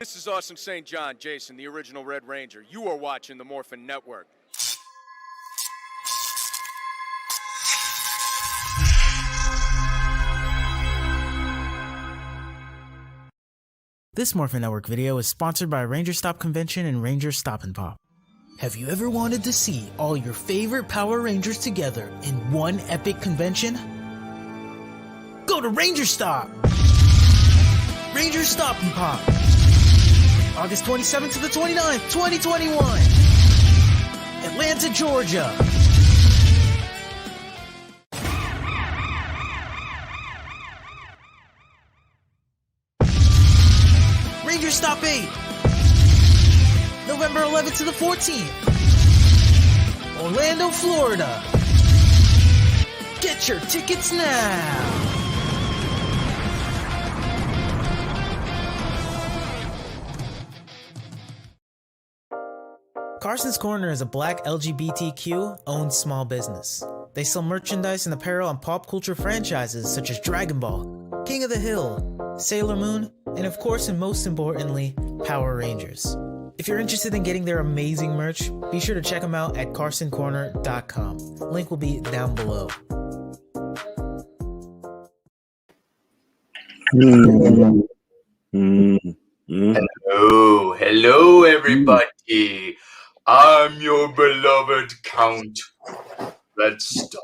This is Austin St. John, Jason, the original Red Ranger. You are watching the Morphin Network. This Morphin Network video is sponsored by Ranger Stop Convention and Ranger Stop and Pop. Have you ever wanted to see all your favorite Power Rangers together in one epic convention? Go to Ranger Stop! Ranger Stop and Pop! August 27th to the 29th, 2021! Atlanta, Georgia! Ranger Stop 8! November 11th to the 14th! Orlando, Florida! Get your tickets now! Carson's Corner is a black LGBTQ-owned small business. They sell merchandise and apparel on pop culture franchises such as Dragon Ball, King of the Hill, Sailor Moon, and of course and most importantly, Power Rangers. If you're interested in getting their amazing merch, be sure to check them out at carsoncorner.com. Link will be down below. Hello everybody. I'm your beloved Count Red Star.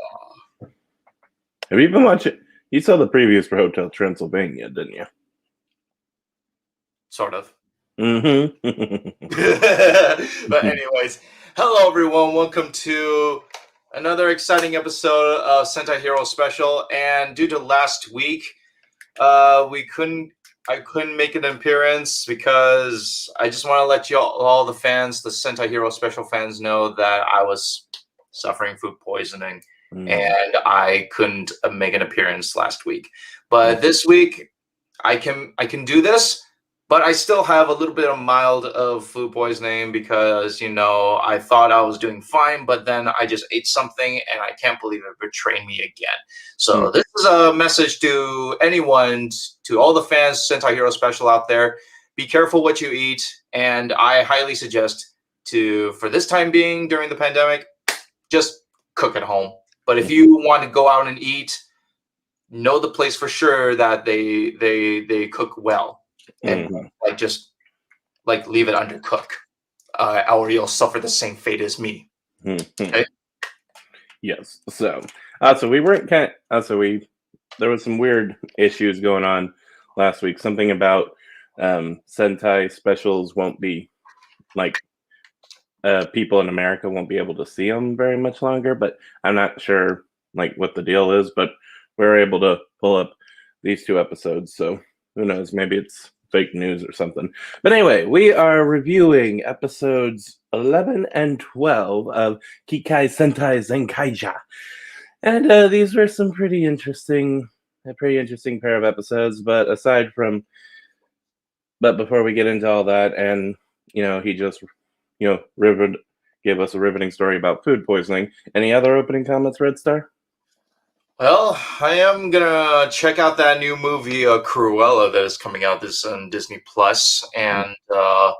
Have you been watching? You saw the previews for Hotel Transylvania, didn't you? Sort of. Mm-hmm. But anyways, hello everyone. Welcome to another exciting episode of Sentai Hero Special. And due to last week, I couldn't make an appearance because I just want to let you all the fans, the Sentai Hero Special fans, know that I was suffering food poisoning and I couldn't make an appearance last week. But this week I can do this, but I still have a little bit of mild of food poisoning because, you know, I thought I was doing fine, but then I just ate something and I can't believe it betrayed me again. So this is a message to anyone, to all the fans, Sentai Hero Special out there. Be careful what you eat. And I highly suggest for this time being during the pandemic, just cook at home. But if you want to go out and eat, know the place for sure that they cook well. And just leave it undercooked, or you'll suffer the same fate as me. Okay? Yes. So we weren't there was some weird issues going on last week. Something about Sentai specials won't be people in America won't be able to see them very much longer. But I'm not sure what the deal is. But we were able to pull up these two episodes. So who knows? Maybe it's fake news or something. But anyway, we are reviewing episodes 11 and 12 of Kikai Sentai Zenkaiger. And these were some pretty interesting pair of episodes. But before we get into all that, and he just gave us a riveting story about food poisoning. Any other opening comments, Red Star? Well, I am gonna check out that new movie, Cruella, that is coming out this on Disney Plus, and I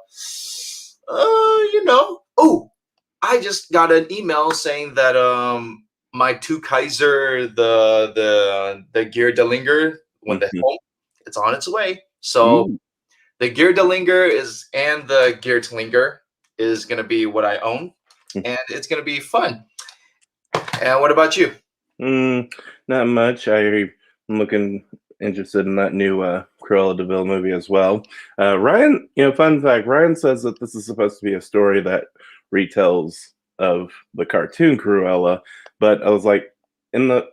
just got an email saying that my two Kaiser, the Gear Delinger, when the home, it's on its way. So the Gear Delinger and the Gear Tlinger is gonna be what I own, and it's gonna be fun. And what about you? Not much. I'm interested in that new Cruella de Vil movie as well. Ryan, fun fact, Ryan says that this is supposed to be a story that retells of the cartoon Cruella, but I was like, in the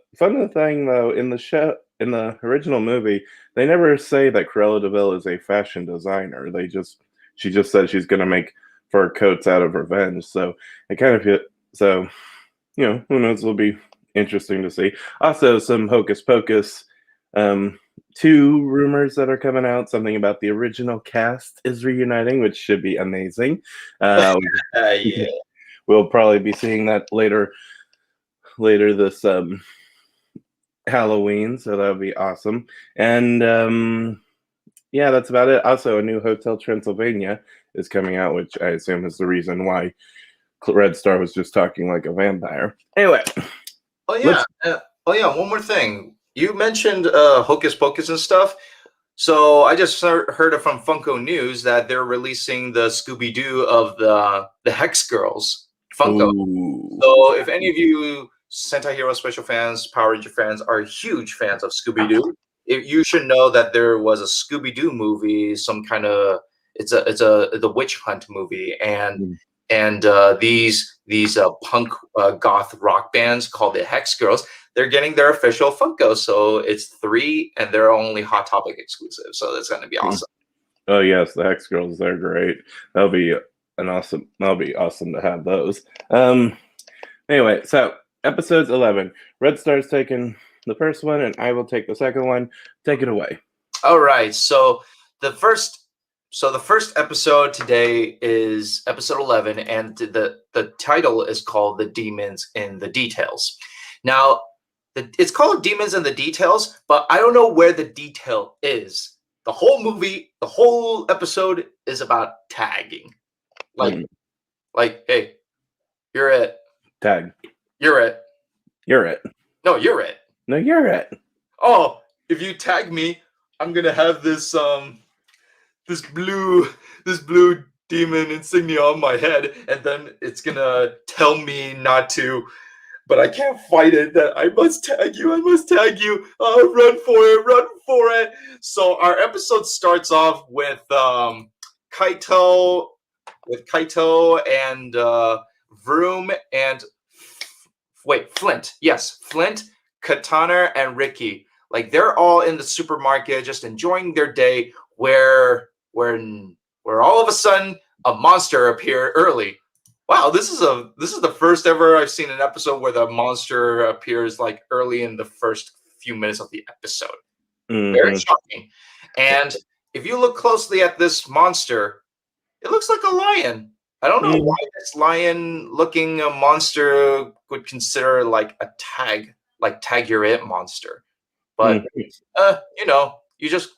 original movie, they never say that Cruella de Vil is a fashion designer. She just said she's gonna make fur coats out of revenge. So it kind of who knows, it'll be interesting to see. Also, some Hocus Pocus 2 rumors that are coming out. Something about the original cast is reuniting, which should be amazing. Yeah. We'll probably be seeing that later this Halloween, so that would be awesome. And Yeah, that's about it. Also, a new Hotel Transylvania is coming out, which I assume is the reason why Red Star was just talking like a vampire. Anyway, Oh yeah. One more thing. You mentioned Hocus Pocus and stuff. So I just heard it from Funko News that they're releasing the Scooby Doo of the Hex Girls Funko. ooh. So if any of you Sentai Hero Special fans, Power Ranger fans are huge fans of Scooby Doo, you should know that there was a Scooby Doo movie, some kind of it's the witch hunt movie, and these punk goth rock bands called the Hex Girls. They're getting their official Funko, so it's 3, and they're only Hot Topic exclusive. So that's going to be awesome. Oh yes, the Hex Girls, they're great. That'll be awesome to have those. Anyway, so episodes 11. Red Star's taking the first one, and I will take the second one. Take it away. All right. So the first episode today is episode 11, and the title is called "The Demons in the Details." Now, it's called "Demons in the Details," but I don't know where the detail is. The whole movie, the whole episode is about tagging. Like, hey, you're it. Tag. You're it. You're it. No, you're it. No, you're it. Oh, if you tag me, I'm gonna have this this blue demon insignia on my head, and then it's gonna tell me not to, but I can't fight it. That I must tag you. I must tag you. Oh, run for it. Run for it. So our episode starts off with Kaito and Vroom and Flint. Yes, Flint, Katana, and Ricky. Like they're all in the supermarket, just enjoying their day. Where all of a sudden a monster appeared early. Wow, this is the first ever I've seen an episode where the monster appears like early in the first few minutes of the episode. Very shocking. And if you look closely at this monster, it looks like a lion. I don't know why this lion-looking monster would consider like a tag you're it monster. But you just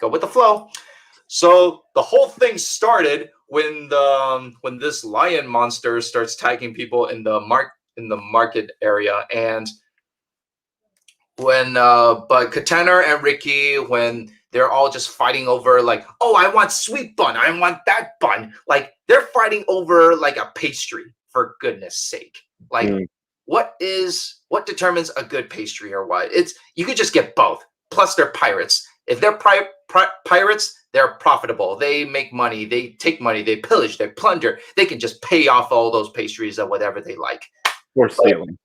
go with the flow. So the whole thing started when this lion monster starts tagging people in the market area, and but Katana and Ricky, when they're all just fighting over like, oh, I want sweet bun, I want that bun, like they're fighting over like a pastry, for goodness sake. Like what determines a good pastry or what? You could just get both. Plus they're pirates. If they're pirates, they're profitable. They make money. They take money. They pillage. They plunder. They can just pay off all those pastries or whatever they like. Or stealing.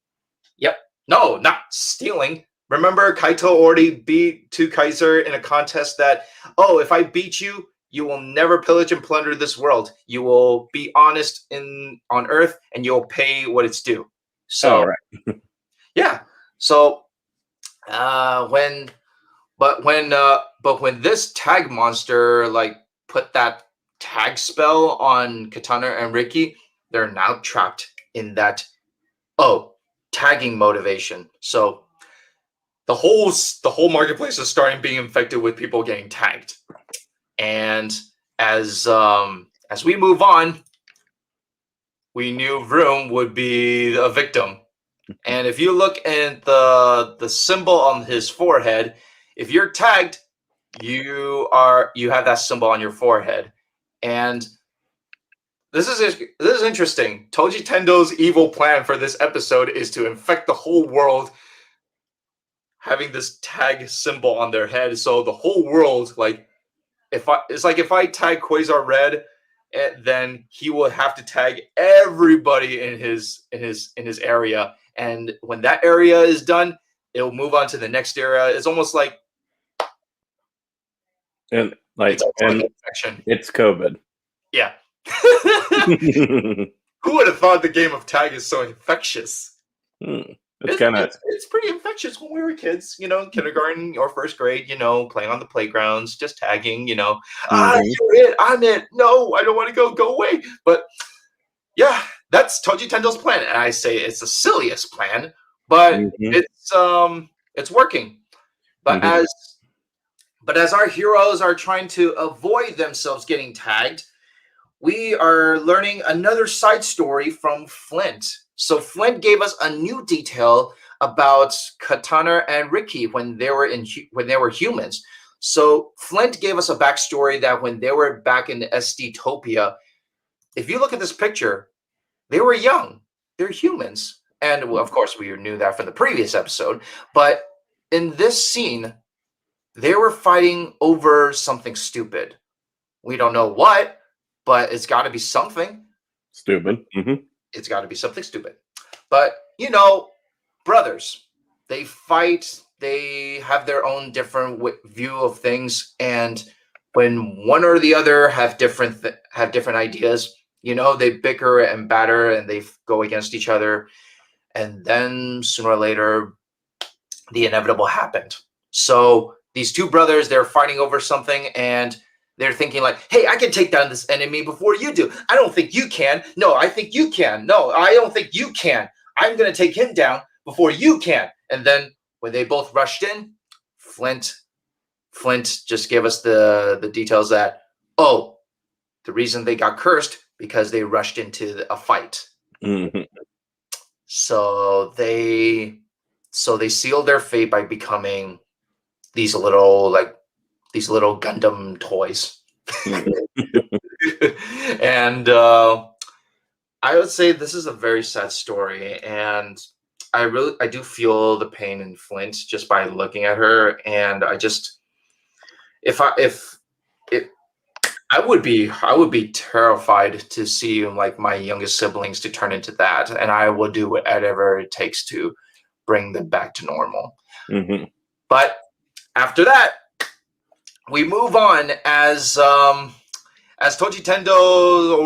Yep. No, not stealing. Remember, Kaito already beat 2 Kaiser in a contest that, oh, if I beat you, you will never pillage and plunder this world. You will be honest on Earth, and you'll pay what it's due. So, right. Yeah. So, when this tag monster like put that tag spell on Katana and Ricky, they're now trapped in that tagging motivation. So the whole marketplace is starting being infected with people getting tagged. And as we move on, we knew Vroom would be a victim. And if you look at the symbol on his forehead, if you're tagged, you have that symbol on your forehead. And this is interesting. Toji Tendo's evil plan for this episode is to infect the whole world, having this tag symbol on their head. So the whole world, like, if I tag Quasar Red, then he will have to tag everybody in his area. And when that area is done, it'll move on to the next area. It's almost like it's COVID. Yeah. Who would have thought the game of tag is so infectious? It's pretty infectious when we were kids, kindergarten or first grade, playing on the playgrounds, just tagging, you're it, I'm it. No, I don't want to go away. But yeah, that's Toji Tendo's plan. And I say it's the silliest plan, but it's working. But But as our heroes are trying to avoid themselves getting tagged, we are learning another side story from Flint. So Flint gave us a new detail about Katana and Ricky when they were humans. So Flint gave us a backstory that when they were back in SD-topia, if you look at this picture, they were young. They're humans. And well, of course, we knew that from the previous episode. But in this scene, they were fighting over something stupid. We don't know what, but it's got to be something. Stupid. Mm-hmm. It's got to be something stupid. But, brothers, they fight. They have their own different view of things. And when one or the other have different ideas, they bicker and batter and they go against each other. And then sooner or later, the inevitable happened. So these two brothers, they're fighting over something, and they're thinking like, hey, I can take down this enemy before you do. I don't think you can. No, I think you can. No, I don't think you can. I'm going to take him down before you can. And then when they both rushed in, Flint just gave us the details that, the reason they got cursed because they rushed into a fight. Mm-hmm. So they sealed their fate by becoming these little Gundam toys. And I would say this is a very sad story, and I do feel the pain in Flint just by looking at her, and I would be terrified to see like my youngest siblings to turn into that, and I will do whatever it takes to bring them back to normal. Mm-hmm. But after that, we move on as Toji Tendo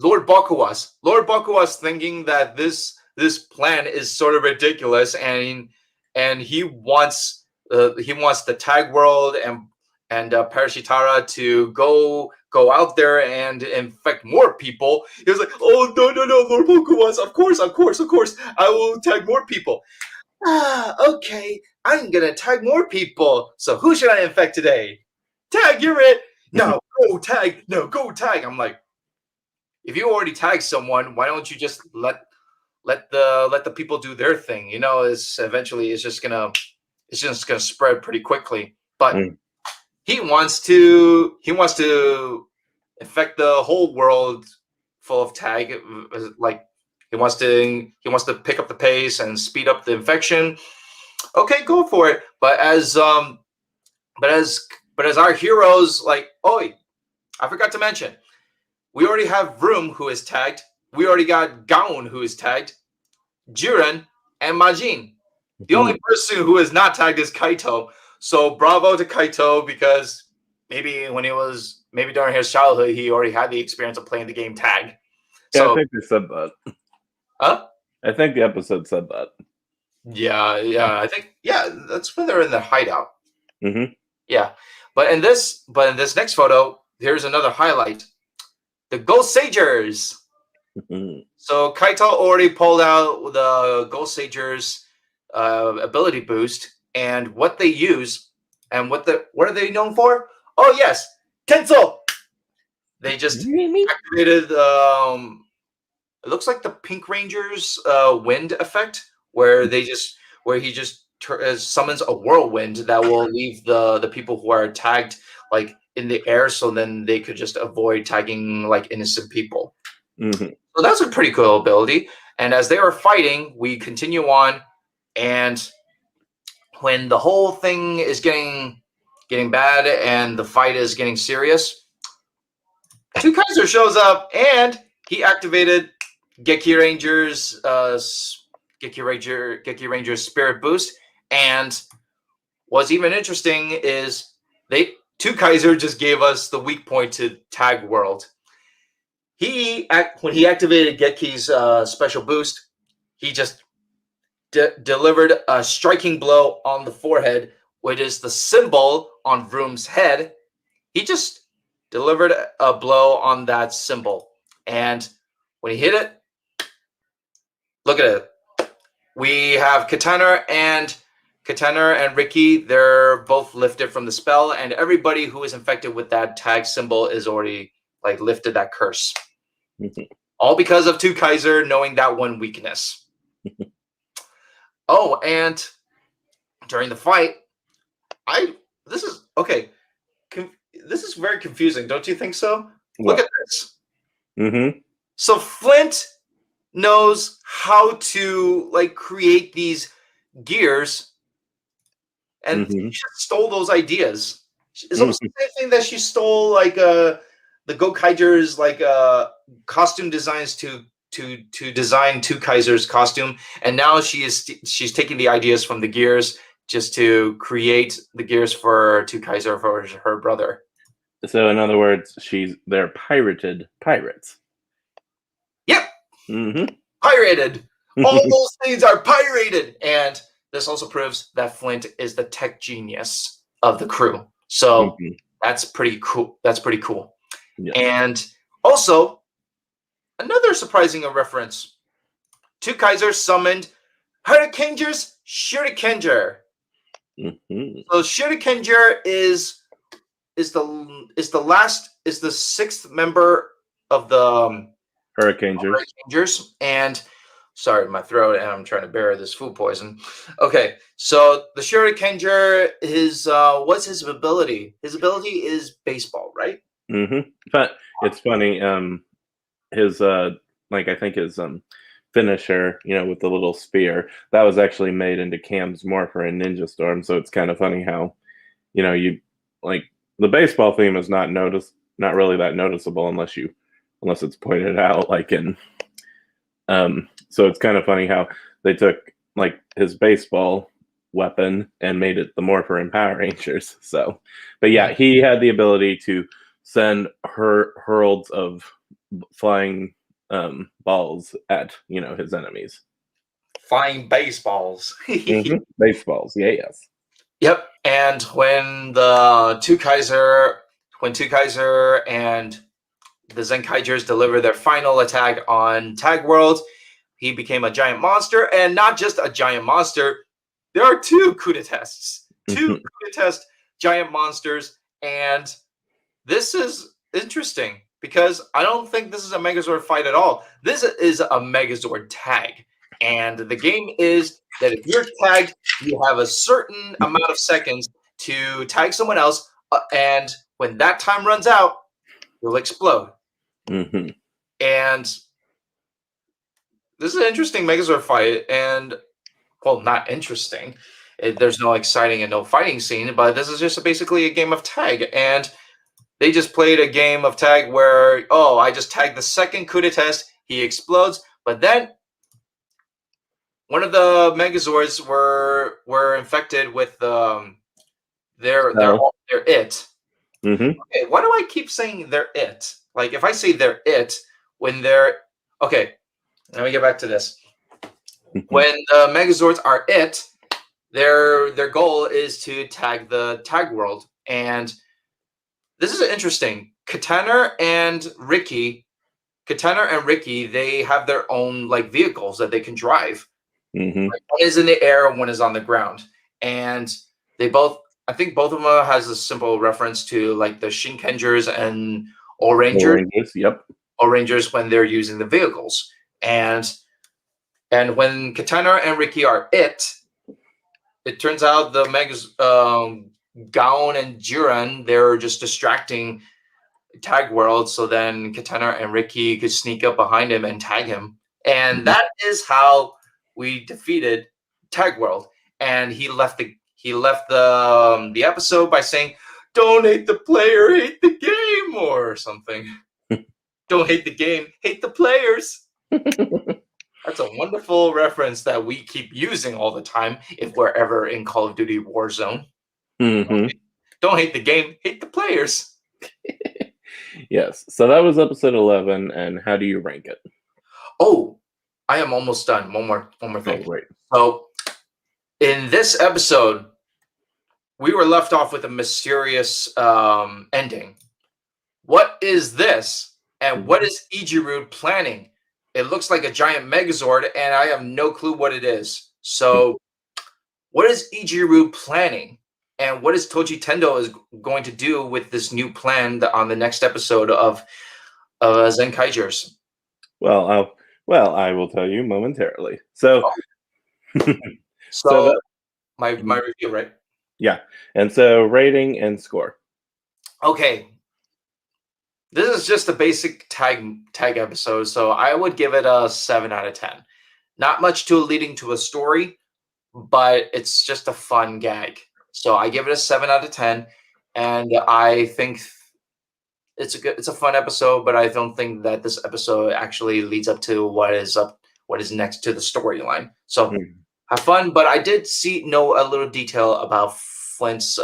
Lord Bakuwa's thinking that this plan is sort of ridiculous, and he wants the tag world and Parashitara to go out there and infect more people. He was like, oh no, Lord Bakuwa, of course, I will tag more people. Okay, I'm gonna tag more people. So who should I infect today? Tag, you're it. No, go tag. No, go tag. I'm like, if you already tagged someone, why don't you just let the people do their thing? It's just gonna spread pretty quickly. But he wants to infect the whole world full of tag. Like he wants to pick up the pace and speed up the infection. Okay, go for it. But as our heroes, like, I forgot to mention, we already have Vroom who is tagged. We already got Gaon who is tagged, Jiren, and Majin. The only person who is not tagged is Kaito. So bravo to Kaito, because maybe during his childhood he already had the experience of playing the game tag. Yeah, So, I think they said that. Huh? I think the episode said that. Yeah, I think that's when they're in the hideout. Mm-hmm. Yeah, but in this next photo, here's another highlight: the Ghost Sagers. Mm-hmm. So Kaito already pulled out the Ghost Sagers ability boost, and what they use, and what are they known for? Oh yes, Tensel. They just activated. It looks like the Pink Ranger's wind effect, where he just summons a whirlwind that will leave the people who are tagged like in the air, so then they could just avoid tagging like innocent people. Mm-hmm. So that's a pretty cool ability. And as they are fighting, we continue on, and when the whole thing is getting bad and the fight is getting serious, Kaiser shows up and he activated Geki Ranger's Spirit Boost. And what's even interesting is Kaiser just gave us the weak point to Tag World. When he activated Geki's special boost, he just delivered a striking blow on the forehead, which is the symbol on Vroom's head. He just delivered a blow on that symbol, and when he hit it, look at it. We have Katana and Katana and Ricky, they're both lifted from the spell, and everybody who is infected with that tag symbol is already like lifted that curse. All because of Two Kaiser knowing that one weakness. Oh, and during the fight, this is okay. This is very confusing, don't you think so? What? Look at this. Mm-hmm. So Flint knows how to like create these gears, and she stole those ideas. It's almost the same thing that she stole like the Gokaiger's like costume designs to design Two Kaiser's costume, and now she's taking the ideas from the gears just to create the gears for Two Kaiser for her brother. So in other words, they're pirated pirates. Yep. Mm-hmm. Pirated. All those things are pirated, and this also proves that Flint is the tech genius of the crew. So that's pretty cool. That's pretty cool. Yes. And also, another surprising reference. Two Kaiser summoned Hurricaneger's Shurikenger. So Shurikenger is the sixth member of the Hurricanegers. And sorry, my throat, and I'm trying to bear this food poison. Okay, so the Shurikenger, what's his ability? His ability is baseball, right? But it's funny. His I think his finisher, with the little spear, that was actually made into Cam's Morpher and Ninja Storm. So it's kind of funny how, you like the baseball theme is not really that noticeable unless it's pointed out, like in. So it's kind of funny how they took like his baseball weapon and made it the Morpher and Power Rangers. So, but yeah, he had the ability to send hurls of flying balls at his enemies. Flying baseballs. Baseballs, yes. Yep. And when Two Kaiser and the Zenkaigers deliver their final attack on Tag World, he became a giant monster, and not just a giant monster. There are two Kudatests, two Kudatest giant monsters, and this is interesting because I don't think this is a Megazord fight at all. This is a Megazord tag. And the game is that if you're tagged, you have a certain amount of seconds to tag someone else. And when that time runs out, you'll explode. And this is an interesting Megazord fight. And, well, not interesting. There's no exciting and no fighting scene. But this is just basically a game of tag. And they just played a game of tag where, I just tagged the second Kudatest. He explodes. But then one of the Megazords were infected with their it. Okay, why do I keep saying they're it? Like if I say they're it when they're okay, let me get back to this. When the Megazords are it, their goal is to tag the tag world, and this is interesting. Katana and Ricky, they have their own like vehicles that they can drive. Like, one is in the air, one is on the ground, and I think both of them has a simple reference to like the Shinkengers and Orangers. Yep. Orangers when they're using the vehicles, and when Katana and Ricky are it turns out the Megas Gaon and Jiren, they're just distracting Tag World, so then Katana and Ricky could sneak up behind him and tag him, and that is how we defeated Tag World. And he left the episode by saying, "Don't hate the player, hate the game," or something. Don't hate the game, hate the players. That's a wonderful reference that we keep using all the time if we're ever in Call of Duty Warzone. Don't hate the game, hate the players. Yes. So that was episode 11, and how do you rank it? Oh, I am almost done. One more thing. Oh, great. So, in this episode, we were left off with a mysterious ending. What is this? And what is Ijiru planning? It looks like a giant Megazord, and I have no clue what it is. So, what is Ijiru planning? And what is Toji Tendo is going to do with this new plan on the next episode of Zenkaigers? I will tell you momentarily. So, so So that, my review, right? yeah, and so rating and score. Okay. This is just a basic tag episode, so I would give it a 7 out of 10. Not much to leading to a story, but it's just a fun gag. So I give it a 7 out of 10, and I think it's a fun episode, but I don't think that this episode actually leads up to what is next to the storyline. So have fun, but I did know a little detail about Flint's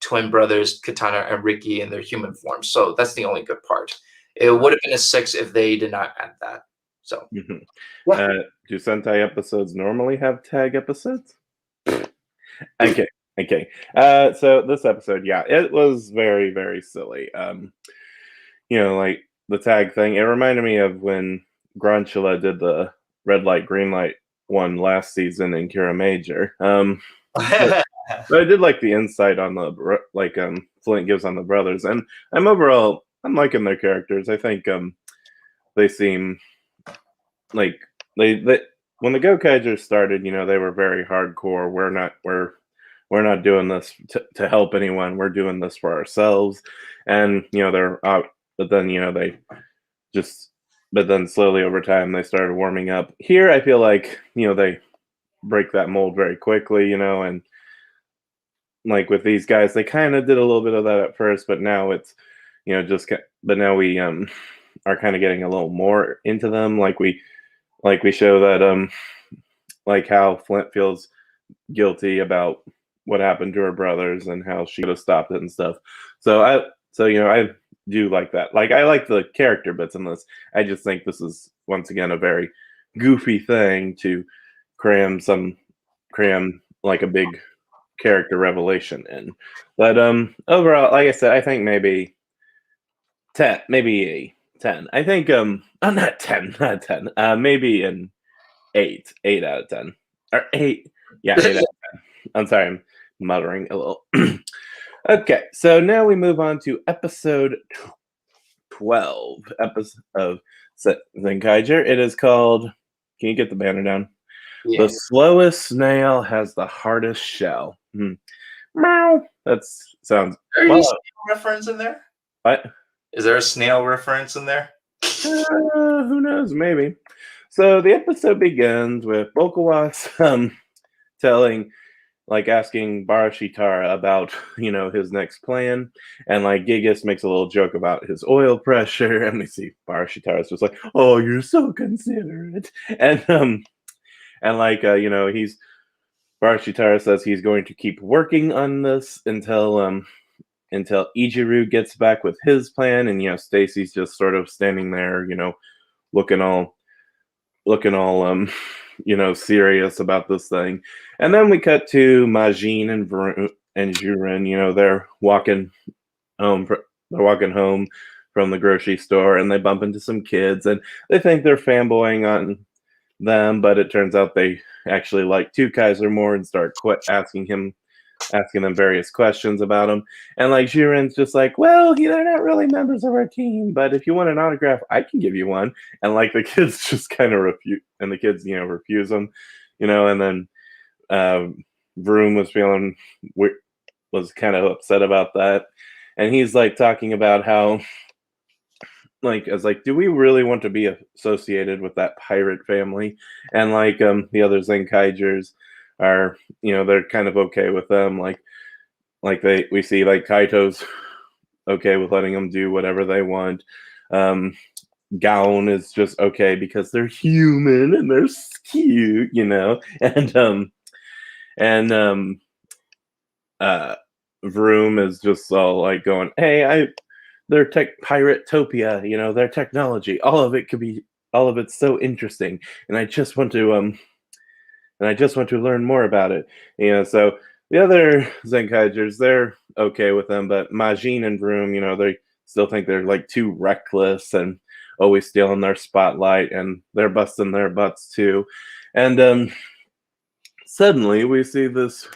twin brothers, Katana and Ricky, in their human forms. So that's the only good part. It would have been a 6 if they did not add that. So yeah. Do Sentai episodes normally have tag episodes? Okay. So this episode, yeah, it was very, very silly. Like the tag thing. It reminded me of when Granchula did the red light, green light one last season in Kira Major. But I did like the insight on the Flint gives on the brothers, and I'm liking their characters. I think they seem like they when the Gokaigers started, they were very hardcore. We're not doing this to help anyone. We're doing this for ourselves, and they're out. But then but then slowly over time they started warming up. Here, I feel like they break that mold very quickly, and like with these guys, they kind of did a little bit of that at first, but now it's but now we are kind of getting a little more into them, like we show that like how Flint feels guilty about what happened to her brothers and how she could have stopped it and stuff. So I do like that. Like I like the character bits in this. I just think this is once again a very goofy thing to cram like a big character revelation in. But overall, like I said, I think maybe 10, maybe 10. I think not 10, not 10. Maybe an 8 out of 10. Or 8. Yeah, 8 out of 10. I'm sorry, I'm muttering a little. Okay, so now we move on to episode 12 of Zenkaiger. It is called, can you get the banner down? Yeah. The slowest snail has the hardest shell. Meow. That sounds. Is there a snail reference in there? What? Is there a snail reference in there? Who knows? Maybe. So the episode begins with Bokawas asking Barashitara about, his next plan. And Gigas makes a little joke about his oil pressure. And we see Barashitara's just like, oh, you're so considerate. And Barashitara says he's going to keep working on this until Ijiru gets back with his plan. And, Stacy's just sort of standing there, looking all serious about this thing. And then we cut to Majin and Jurin. They're walking home. They're walking home from the grocery store, and they bump into some kids, and they think they're fanboying on them, but it turns out they actually like Two Kaiser more and start asking them various questions about him. And Jiren's just like, well, they're not really members of our team, but if you want an autograph, I can give you one. And the kids just kind of refuse, and the kids, refuse them, and then Vroom was kind of upset about that. And he's talking about how, do we really want to be associated with that pirate family? And the other Zenkaigers are, they're kind of okay with them. We see Kaito's okay with letting them do whatever they want. Gaon is just okay because they're human and they're cute, and Vroom is just all going, hey, they're Piratopia, their technology, all of it's so interesting, and I just want to learn more about it. So the other Zenkaigers, they're okay with them, but Majin and Vroom, they still think they're too reckless and always stealing their spotlight, and they're busting their butts too. And suddenly we see this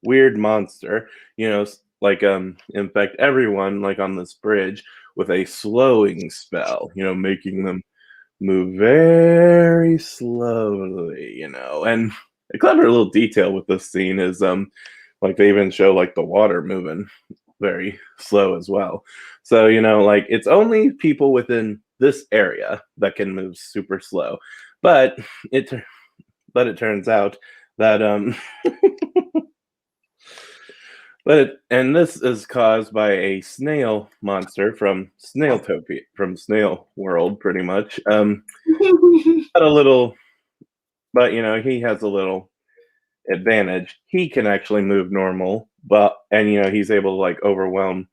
weird monster, infect everyone like on this bridge with a slowing spell, making them move very slowly, And a clever little detail with this scene is like they even show like the water moving very slow as well. So, like it's only people within this area that can move super slow. But it it turns out that and this is caused by a snail monster from Snailtopia, from Snail World, pretty much. Got a little, but he has a little advantage. He can actually move normal, but and he's able to like overwhelm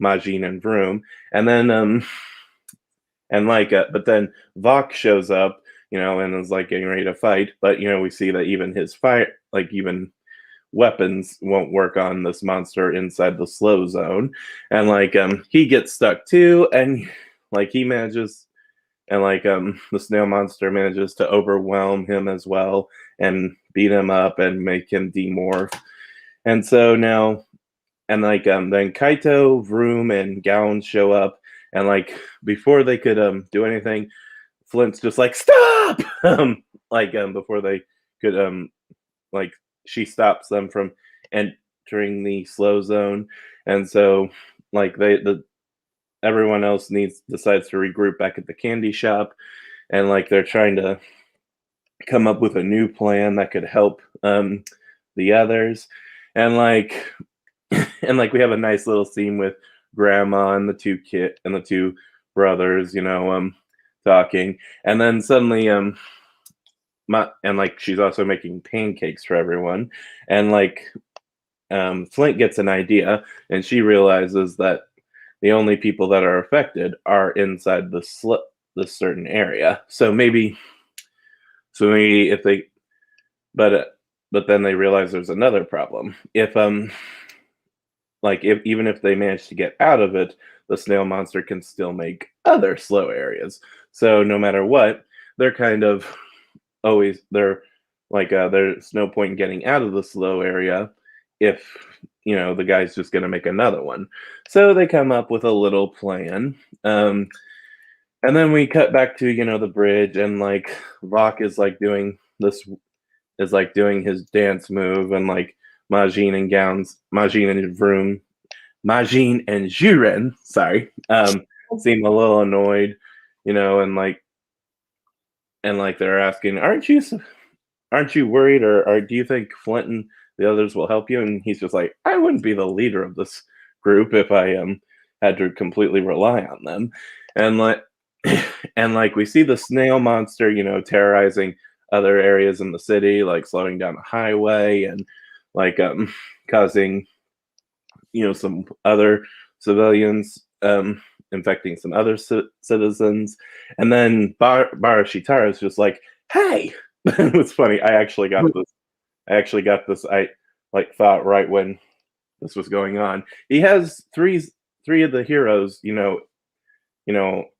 Majin and Vroom, and then but then Vok shows up, and is like getting ready to fight, but we see that even his fire, like even weapons won't work on this monster inside the slow zone, and he gets stuck too, and he manages, and the snail monster manages to overwhelm him as well and beat him up and make him demorph. And so now, and then Kaito, Vroom, and Gown show up, and before they could do anything, Flint's just like stop, before they could she stops them from entering the slow zone, and so everyone else decides to regroup back at the candy shop, and they're trying to come up with a new plan that could help the others, and we have a nice little scene with Grandma and the two brothers, talking, and then suddenly she's also making pancakes for everyone, and Flint gets an idea, and she realizes that the only people that are affected are inside this certain area. So maybe if they, but then they realize there's another problem. If even if they manage to get out of it, the snail monster can still make other slow areas. So no matter what, they're kind of always there's no point in getting out of the slow area if the guy's just going to make another one. So they come up with a little plan, and then we cut back to the bridge, and Vok is doing his dance move, and Majin and Juren, sorry, seem a little annoyed, and they're asking, aren't you worried, or do you think Flint and the others will help you? And he's just like, I wouldn't be the leader of this group if I had to completely rely on them. And we see the snail monster, terrorizing other areas in the city, slowing down the highway, and causing some other civilians, infecting some other citizens. And then Barashitara is just like, hey. It's funny, I actually got this I thought right when this was going on. He has three of the heroes, in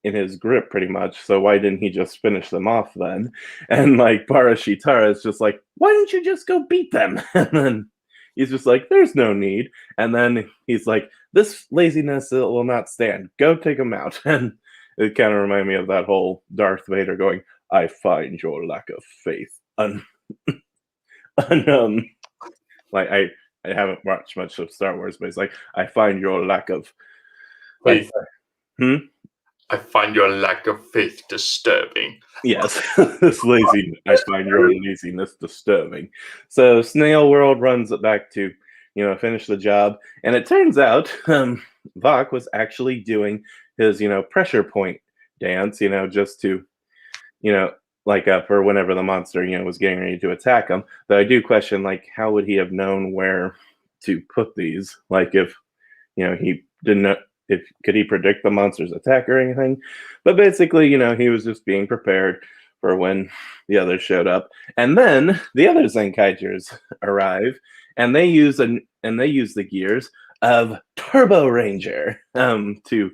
his grip pretty much. So why didn't he just finish them off then? And Barashitara is just like, why didn't you just go beat them? And then he's just like, there's no need. And then he's like, this laziness will not stand. Go take them out. And it kind of reminded me of that whole Darth Vader going, I find your lack of faith I haven't watched much of Star Wars, but it's like, I find your lack of faith. I find your lack of faith disturbing. Yes, this lazy. I find your laziness disturbing. So Snail World runs it back to, finish the job, and it turns out Vok was actually doing his, pressure point dance, just to, for whenever the monster, was getting ready to attack him. But I do question, how would he have known where to put these? If, he didn't know. Could he predict the monster's attack or anything? But basically, he was just being prepared for when the others showed up. And then the other Zenkaigers arrive, and they use the gears of Turbo Ranger to,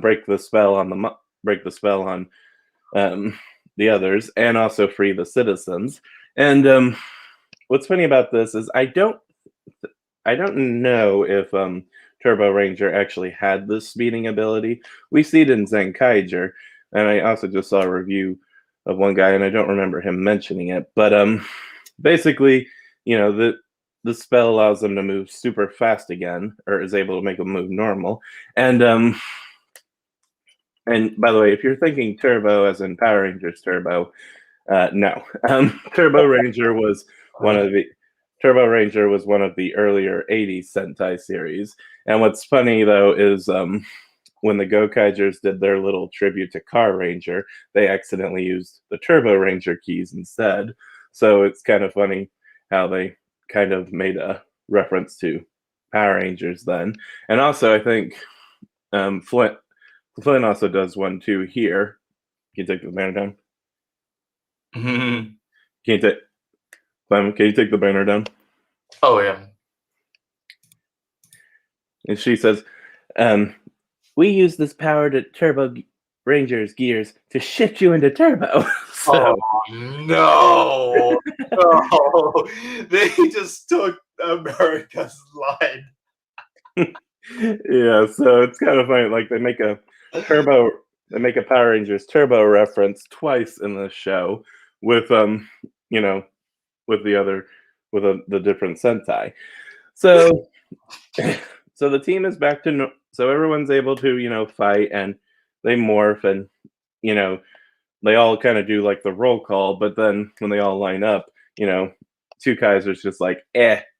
break the spell on the others, and also free the citizens. And what's funny about this is I don't know if Turbo Ranger actually had this speeding ability. We see it in Zenkaiger, and I also just saw a review of one guy, and I don't remember him mentioning it. But basically, the spell allows them to move super fast again, or is able to make them move normal. And by the way, if you're thinking Turbo as in Power Rangers Turbo, no. Turbo Ranger was one of the earlier 80s Sentai series. And what's funny though is when the Gokaigers did their little tribute to Car Ranger, they accidentally used the Turbo Ranger keys instead. So it's kind of funny how they kind of made a reference to Power Rangers then. And also I think Flint also does one too here. Can you take the banner down? Mhm. Can you take the banner down? Oh yeah. And she says, we use this power to Turbo Ranger's gears to shift you into Turbo. So, Oh no! No, they just took America's line. yeah, so it's kind of funny. Like they make a Power Rangers Turbo reference twice in the show with with the different Sentai. So so the team is back to so everyone's able to fight, and they morph, and they all kind of do like the roll call, but then when they all line up, Two Kaiser's just like,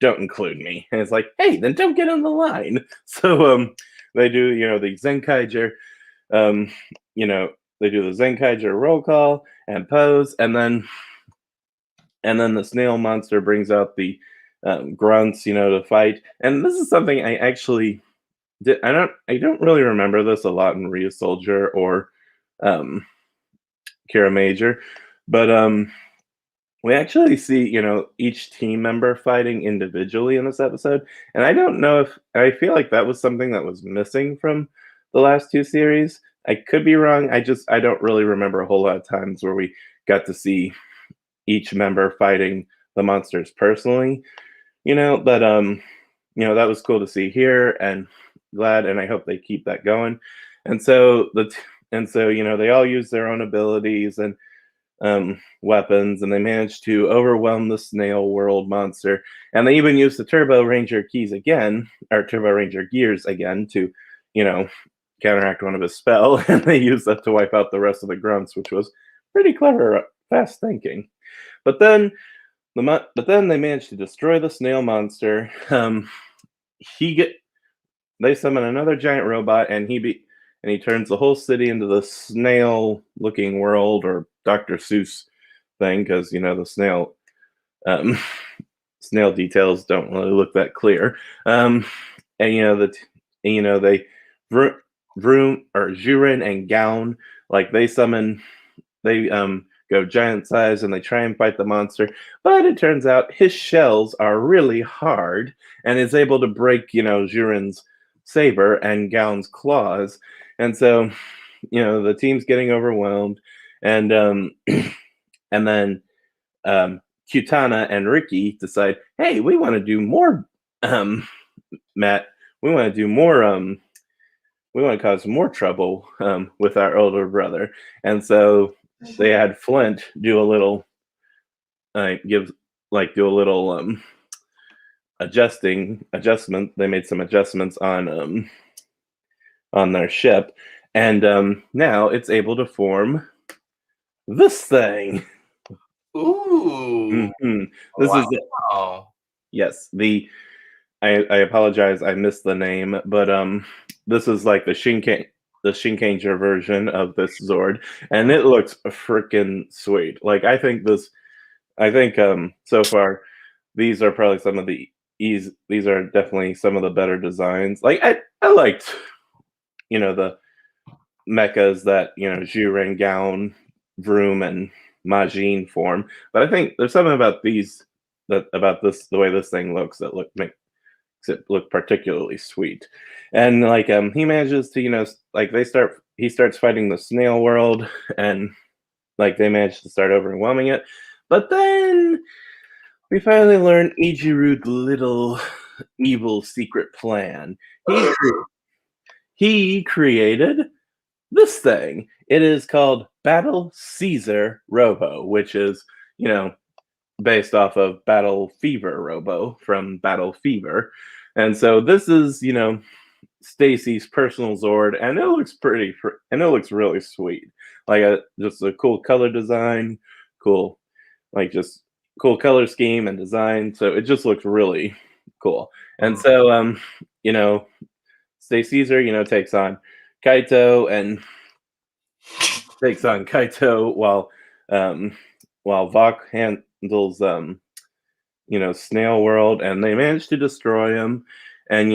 don't include me. And it's like, hey, then don't get on the line. So they do, the Zenkaiger, they do the Zenkaiger roll call and pose, and then the snail monster brings out the grunts, to fight. And this is something I actually did. I don't really remember this a lot in Rhea Soldier or Kira Major, but we actually see each team member fighting individually in this episode, and I don't know if I feel like that was something that was missing from the last two series. I could be wrong. I don't really remember a whole lot of times where we got to see each member fighting the monsters personally, but that was cool to see here, and glad, and I hope they keep that going. And so they all use their own abilities and weapons, and they managed to overwhelm the snail world monster, and they even used the Turbo Ranger keys again, or Turbo Ranger gears again, to counteract one of his spell, and they used that to wipe out the rest of the grunts, which was pretty clever, fast thinking. But then they managed to destroy the snail monster. They summon another giant robot, and he turns the whole city into the snail-looking world, or Dr. Seuss thing, because the snail details don't really look that clear. And they Vroom or Jurin and Gown, like they go giant size, and they try and fight the monster, but it turns out his shells are really hard and is able to break Jurin's saber and Gown's claws, and so the team's getting overwhelmed, and and then Kitana and Ricky decide, hey, we want to do more, Matt. We want to do more. We want to cause more trouble with our older brother, and so they had Flint do a little, do a little adjustment. They made some adjustments on their ship, and now it's able to form this thing. Ooh. Mm-hmm. This is yes. I apologize, I missed the name, but this is like the Shinkanger version of this Zord, and it looks freaking sweet. Like I think so far these are probably some of the these are definitely some of the better designs. Like I liked the mechas that Juren, Gown, Vroom, and Majin form, but I think there's something about the way this thing looks that makes it look particularly sweet. And like he manages to he starts fighting the snail world, and like they manage to start overwhelming it, but then we finally learn Ijiru's little evil secret plan. He created this thing. It is called Battle Caesar Robo, which is, based off of Battle Fever Robo from Battle Fever. And so this is, Stacy's personal Zord, and it looks and it looks really sweet. Like just a cool color design, cool, like just cool color scheme and design. So it just looks really cool. And so, Stay Caesar, takes on Kaito and while Vok handles Snail World, and they manage to destroy him, and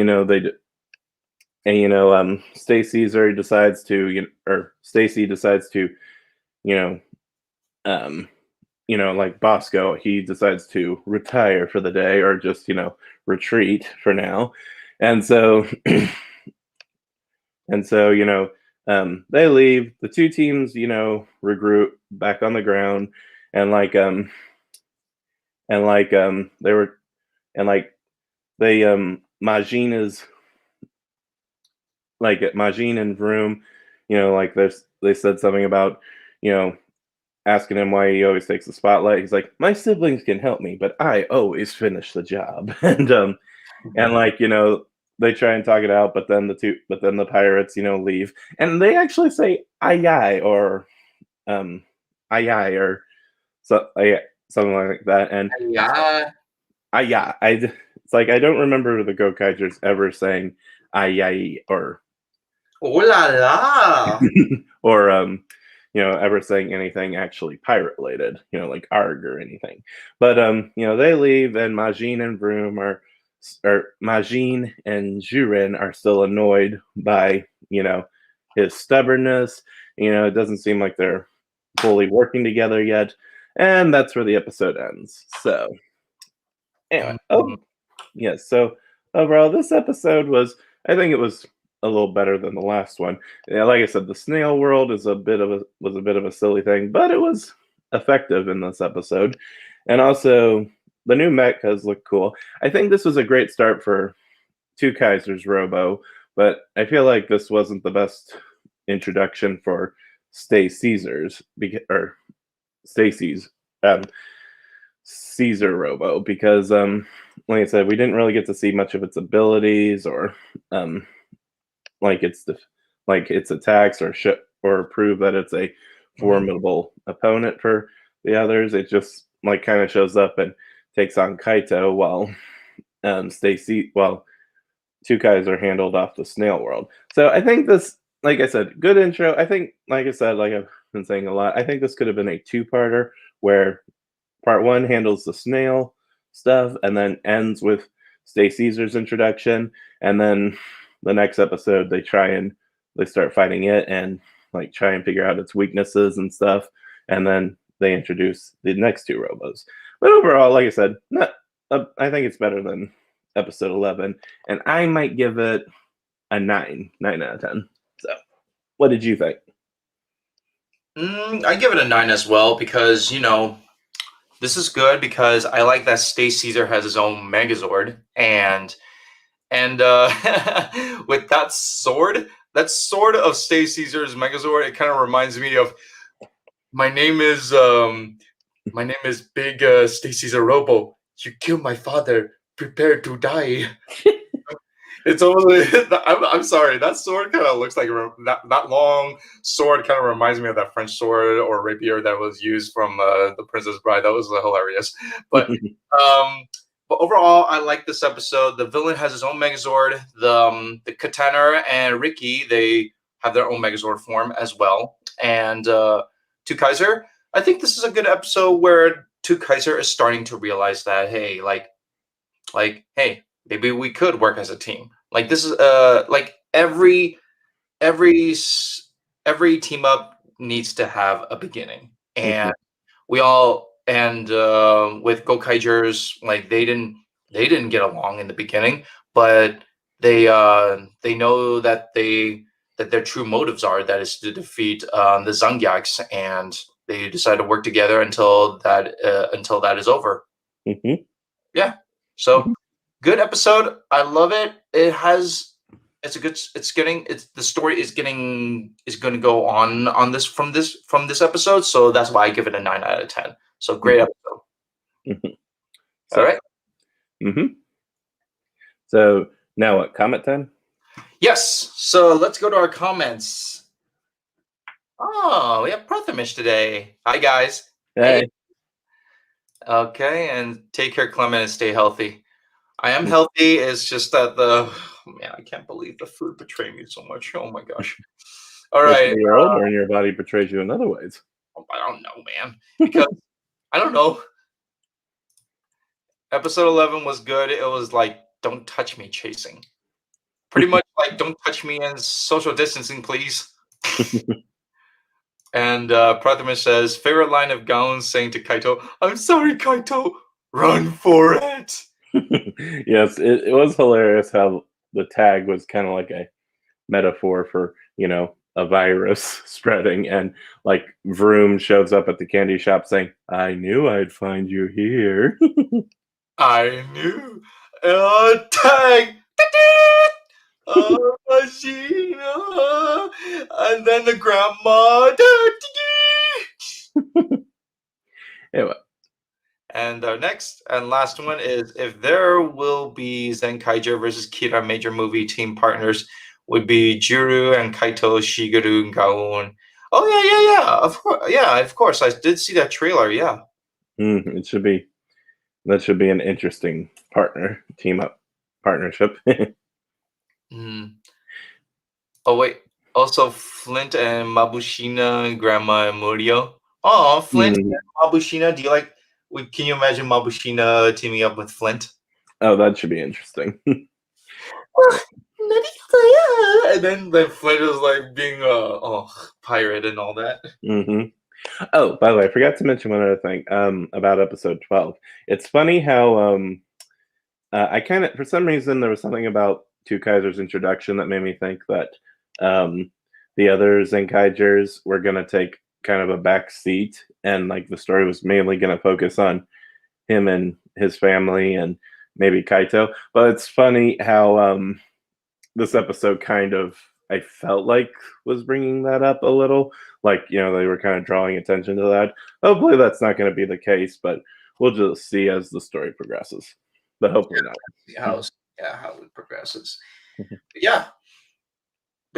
Stay Caesar decides to or Stacy decides to like Bosco, he decides to retire for the day, or just retreat for now. And so they leave. The two teams regroup back on the ground, and Majin is Majin and Vroom, they said something about asking him why he always takes the spotlight. He's like, my siblings can help me, but I always finish the job. And they try and talk it out, but then the pirates leave, and they actually say aye or aye or something like that. And Yeah. it's like I don't remember the Gokaigers ever saying aye or Oh la la. or ever saying anything actually pirate related, like arg or anything. But they leave, and Majin and Vroom or Majin and Jurin are still annoyed by his stubbornness. It doesn't seem like they're fully working together yet, and that's where the episode ends. So anyway, so overall, this episode I think it was a little better than the last one. Yeah, like I said, the Snail World was a bit of a silly thing, but it was effective in this episode. And also, the new mechas look cool. I think this was a great start for Two Kaisers Robo, but I feel like this wasn't the best introduction for Stacy's Caesar Robo, because like I said, we didn't really get to see much of its abilities, or its attacks, or prove that it's a formidable opponent for the others. It just kind of shows up and takes on Kaito, while Two Kaiser handled off the Snail World. So I think this, like I said, good intro. I think, like I said, like I've been saying a lot, I think this could have been a two-parter, where part one handles the snail stuff and then ends with Stay Caesar's introduction, and then the next episode they start fighting it, and try and figure out its weaknesses and stuff, and then they introduce the next two robos. But overall, like I said, I think it's better than episode 11, and I might give it a 9 out of 10. So what did you think? I give it a 9 as well, because this is good, because I like that Stay Caesar has his own Megazord, and with that sword of Stay Caesar's Megazord, it kind of reminds me of my name is Big Stay Caesar Robo. You killed my father. Prepare to die. It's almost. I'm sorry. That sword kind of looks like that long sword. Kind of reminds me of that French sword or rapier that was used from the Princess Bride. That was hilarious. But overall, I like this episode. The villain has his own Megazord. The Katana and Ricky, they have their own Megazord form as well. And Two Kaiser, I think this is a good episode where Two Kaiser is starting to realize that, hey, hey, maybe we could work as a team. This is every team up needs to have a beginning, and we all with Gokaigers, they didn't get along in the beginning, but they know that their true motives are that is to defeat the Zangyaks, and they decide to work together until that is over. Mhm. Yeah. So Mhm. good episode. I love it. It's the story is going to go on this episode. So that's why I give it a 9 out of 10. So great Mhm. episode. Mhm. All So, right. so now what? Comment time? Yes. So let's go to our comments. Oh, we have Prathamish today. Hi guys. Hey. Hey. Okay, and take care, Clement, and stay healthy. I am healthy. It's just that I can't believe the food betrayed me so much. Oh my gosh. All Just right. when you're older and your body betrays you in other ways. I don't know, man. Because I don't know. Episode 11 was good. It was like, don't touch me chasing. Pretty much like, don't touch me and social distancing, please. And Prathamish says, favorite line of Gaon saying to Kaito, I'm sorry, Kaito. Run for it. Yes, it was hilarious how the tag was kind of like a metaphor for, a virus spreading, and like Vroom shows up at the candy shop saying, I knew I'd find you here. I knew. Tag. Machina. And then the grandma. Anyway. And our next and last one is if there will be Zenkaiger versus Kira major movie team partners would be Juru and Kaito, Shigeru, and Gaon. Oh yeah. Of course. I did see that trailer. Yeah. That should be an interesting team up partnership. Mm. Oh wait. Also, Flint and Mabushina and Grandma and Murio. Oh, Flint and Mabushina. Do you like? Can you imagine Mabushina teaming up with Flint? Oh, that should be interesting. And then Flint is like being a pirate and all that. Oh, by the way, I forgot to mention one other thing about episode 12. It's funny how I kind of, for some reason, there was something about Two Kaiser's introduction that made me think that the other Zenkaigers were going to take kind of a back seat, and like the story was mainly going to focus on him and his family and maybe Kaito. But it's funny how this episode kind of, I felt like, was bringing that up a little. Like, they were kind of drawing attention to that. Hopefully that's not going to be the case, but we'll just see as the story progresses. But hopefully not. How it progresses. But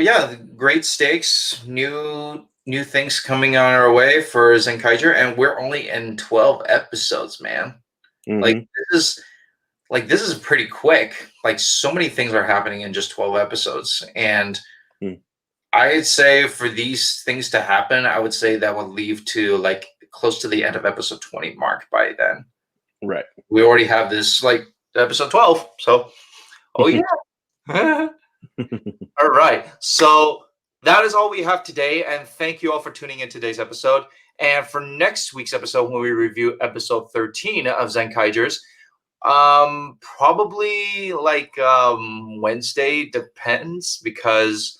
yeah, great stakes, new things coming on our way for Zenkaiger, and we're only in 12 episodes, man. Like this is pretty quick. Like so many things are happening in just 12 episodes, and I'd say for these things to happen, I would say that would leave to like close to the end of episode 20 mark by then. Right. We already have this like episode 12, so yeah. All right. So that is all we have today. And thank you all for tuning in today's episode. And for next week's episode, when we review episode 13 of Zenkaigers, probably like Wednesday, depends, because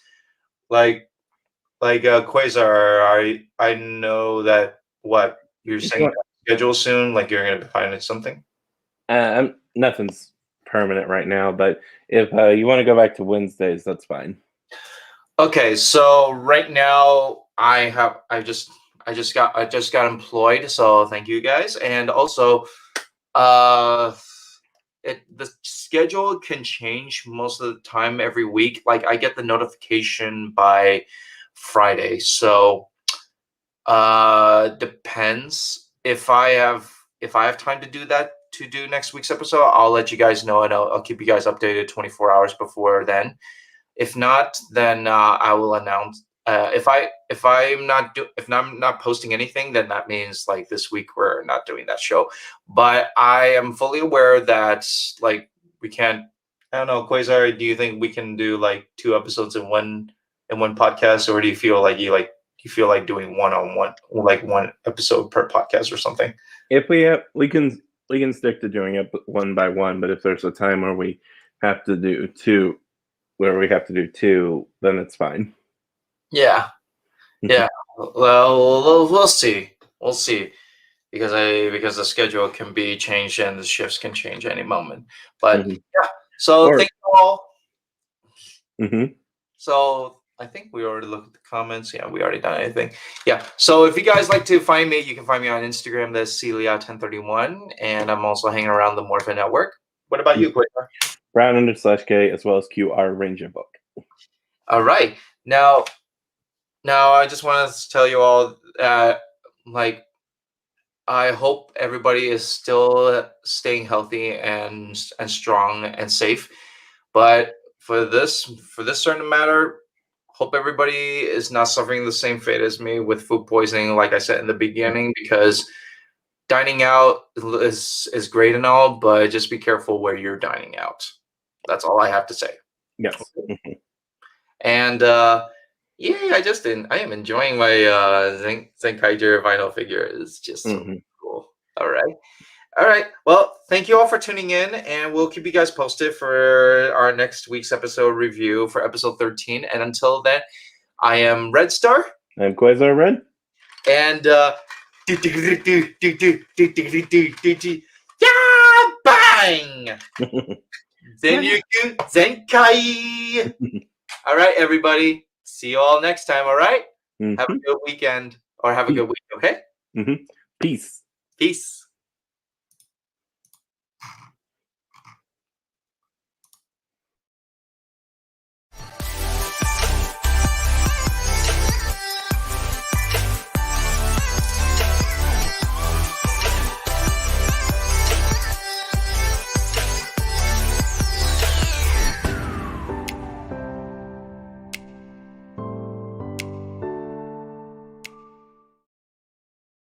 Quasar, I know that what you're saying schedule soon, like you're gonna find something. Nothing's permanent right now, but if you want to go back to Wednesdays, that's fine. Okay, so right now I just got employed, so thank you guys. And also the schedule can change most of the time every week. Like I get the notification by Friday. So depends. If I have time to do next week's episode, I'll let you guys know, and I'll keep you guys updated 24 hours before then. If not, then I will announce. If I'm not posting anything, then that means like this week we're not doing that show. But I am fully aware that like we can't. I don't know, Quasar. Do you think we can do like 2 episodes in one podcast, or do you feel like you feel like doing one-on-one, like 1 episode per podcast or something? If we can stick to doing it one by one. But if there's a time where we have to do 2. Then it's fine. Yeah. Well, we'll see. because the schedule can be changed and the shifts can change any moment. But yeah, so Or- thank you all. Mm-hmm. So I think we already looked at the comments. Yeah, we already done anything. Yeah. So if you guys like to find me, you can find me on Instagram. That's Celia1031, and I'm also hanging around the Morphin Network. What about you, Quaker? Brown_K as well as QR Ranger Book. All right. Now I just want to tell you all that, like, I hope everybody is still staying healthy and strong and safe. But for this certain matter, hope everybody is not suffering the same fate as me with food poisoning, like I said in the beginning, because dining out is great and all, but just be careful where you're dining out. That's all I have to say. Yes. And yeah, I am enjoying my Zenkaiger vinyl figure. It's just so cool. All right. Well, thank you all for tuning in, and we'll keep you guys posted for our next week's episode review for episode 13. And until then, I am Red Star. I'm Quasar Red. And yeah, bang! Zenkai. All right, everybody. See you all next time. All right. Have a good weekend or have a good week. Okay. Peace. Peace.